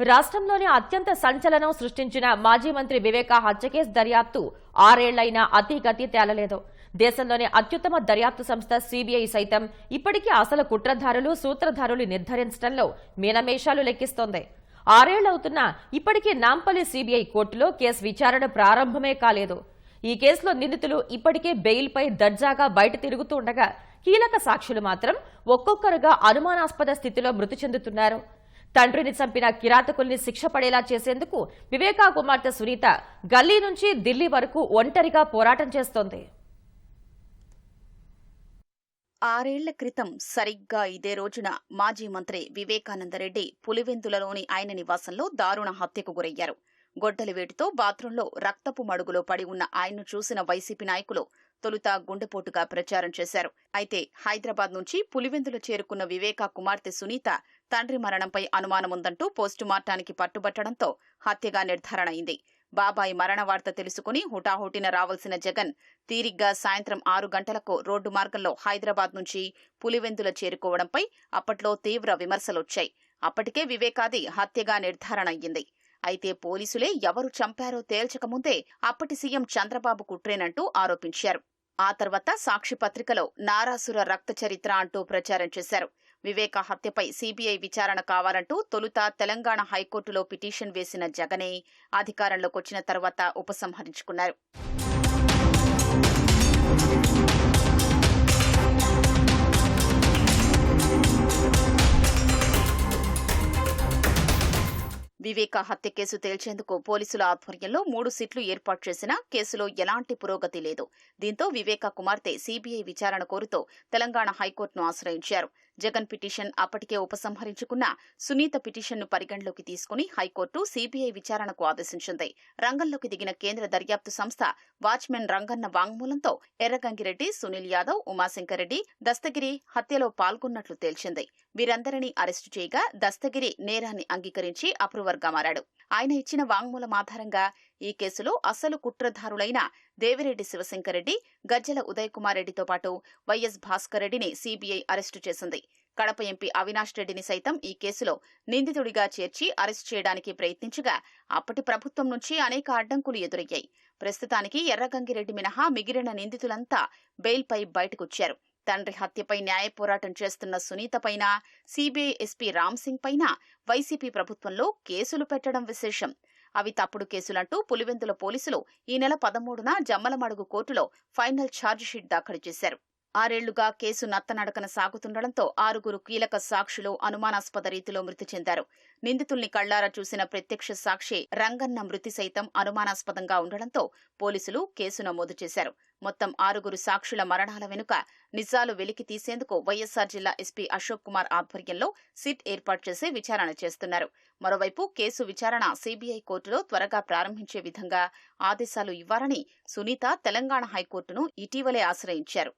రాష్ట్రంలోని అత్యంత సంచలనం సృష్టించిన మాజీ మంత్రి వివేకా హత్య కేసు దర్యాప్తు 6 ఏళ్లైనా అతిగతి తేలలేదు. దేశంలోని అత్యుత్తమ దర్యాప్తు సంస్థ సీబీఐ సైతం ఇప్పటికీ అసలు కుట్రధారులు, సూత్రధారులు నిర్ధారించడంలో మీనమేషాలు లెక్కిస్తోంది. 6 ఏళ్లవుతున్నా ఇప్పటికీ నాంపల్లి సీబీఐ కోర్టులో కేసు విచారణ ప్రారంభమే కాలేదు. ఈ కేసులో నిందితులు ఇప్పటికే బెయిల్పై దర్జాగా బయట తిరుగుతూ ఉండగా, కీలక సాక్షులు మాత్రం ఒక్కొక్కరుగా అనుమానాస్పద స్థితిలో మృతి చెందుతున్నారు. తండ్రిని చంపిన కిరాతకుల్ని శిక్ష పడేలా చేసేందుకు వివేకా కుమార్తె సునీత గల్లీ నుంచి ఢిల్లీ వరకు ఒంటరిగా పోరాటం చేస్తోంది. 6 ఏళ్ల క్రితం సరిగ్గా ఇదే రోజున మాజీ మంత్రి వివేకానందరెడ్డి పులివెందులలోని ఆయన నివాసంలో దారుణ హత్యకు గురయ్యారు. గొడ్డలి వేటుతో బాత్రూంలో రక్తపు మడుగులో పడి ఉన్న ఆయన్ను చూసిన వైసీపీ నాయకులు తొలుత గుండెపోటుగా ప్రచారం చేశారు. అయితే హైదరాబాద్ నుంచి పులివెందులు చేరుకున్న వివేకా కుమార్తె సునీత తండ్రి మరణంపై అనుమానముందంటూ పోస్టుమార్టానికి పట్టుబట్టడంతో హత్యగా నిర్ధారణ అయింది. బాబాయి మరణ వార్త తెలుసుకుని హుటాహుటిన రావాల్సిన జగన్ తీరిగ్గా సాయంత్రం 6 గంటలకు రోడ్డు మార్గంలో హైదరాబాద్ నుంచి పులివెందుల చేరుకోవడంపై అప్పట్లో తీవ్ర విమర్శలొచ్చాయి. అప్పటికే వివేకాది హత్యగా నిర్ధారణ అయ్యింది. అయితే పోలీసులే ఎవరు చంపారో తేల్చకముందే అప్పటి సీఎం చంద్రబాబు కుట్రేనంటూ ఆరోపించారు. ఆ తర్వాత సాక్షి పత్రికలో నారాసుర రక్త చరిత్ర అంటూ ప్రచారం చేశారు. వివేకా హత్యపై సీబీఐ విచారణ కావాలంటూ తొలుత తెలంగాణ హైకోర్టులో పిటిషన్ వేసిన జగనే అధికారంలోకొచ్చిన తర్వాత ఉపసంహరించుకున్నారు. వివేకా హత్య కేసు తేల్చేందుకు పోలీసుల ఆధ్వర్యంలో 3 సిట్లు ఏర్పాటు చేసినా కేసులో ఎలాంటి పురోగతి లేదు. దీంతో వివేకా కుమార్తె సీబీఐ విచారణ కోరుతూ తెలంగాణ హైకోర్టును ఆశ్రయించారు. జగన్ పిటిషన్ అప్పటికే ఉపసంహరించుకున్న సునీత పిటిషన్ను పరిగణలోకి తీసుకుని హైకోర్టు సీబీఐ విచారణకు ఆదేశించింది. రంగంలోకి దిగిన కేంద్ర దర్యాప్తు సంస్థ వాచ్మెన్ రంగన్న వాంగ్మూలంతో ఎర్రగంగిరెడ్డి, సునీల్ యాదవ్, ఉమాశంకర్ రెడ్డి, దస్తగిరి హత్యలో పాల్గొన్నట్లు తేల్చింది. వీరందరినీ అరెస్టు చేయగా దస్తగిరి నేరాన్ని అంగీకరించి అప్రూవర్గా మారాడు. ఆయన ఇచ్చిన వాంగ్మూలం ఆధారంగా ఈ కేసులో అసలు కుట్రధారులైన దేవిరెడ్డి శివశంకర్రెడ్డి, గజ్జల ఉదయ్ కుమార్ రెడ్డితో పాటు వైఎస్ భాస్కర్ రెడ్డిని సీబీఐ అరెస్టు చేసింది. కడప ఎంపీ అవినాష్ రెడ్డిని సైతం ఈ కేసులో నిందితుడిగా చేర్చి అరెస్టు చేయడానికి ప్రయత్నించగా అప్పటి ప్రభుత్వం నుంచి అనేక అడ్డంకులు ఎదురయ్యాయి. ప్రస్తుతానికి ఎర్రగంగిరెడ్డి మినహా మిగిలిన నిందితులంతా బెయిల్పై బయటకొచ్చారు. తండ్రి హత్యపై న్యాయ పోరాటం చేస్తున్న సునీత పైన, సీబీఐ ఎస్పీ రామ్సింగ్ పైన వైసీపీ ప్రభుత్వంలో కేసులు పెట్టడం విశేషం. అవి తప్పుడు కేసులంటూ పులివెందుల పోలీసులు ఈ నెల 13న జమ్మలమడుగు కోర్టులో ఫైనల్ ఛార్జిషీట్ దాఖలు చేశారు. 6 ఏళ్లుగా కేసు నత్తనడకన సాగుతుండటంతో 6 కీలక సాక్షులు అనుమానాస్పద రీతిలో మృతి చెందారు. నిందితుల్ని కళ్లారా చూసిన ప్రత్యక్ష సాక్షి రంగన్న మృతి సైతం అనుమానాస్పదంగా ఉండడంతో పోలీసులు కేసు నమోదు చేశారు. మొత్తం 6 సాక్షుల మరణాల వెనుక నిజాలు వెలికి తీసేందుకు వైఎస్సార్ జిల్లా ఎస్పీ అశోక్ కుమార్ ఆధ్వర్యంలో సిట్ ఏర్పాటు చేసి విచారణ చేస్తున్నారు. మరోవైపు కేసు విచారణ సీబీఐ కోర్టులో త్వరగా ప్రారంభించే విధంగా ఆదేశాలు ఇవ్వాలని సునీత తెలంగాణ హైకోర్టును ఇటీవలే ఆశ్రయించారు.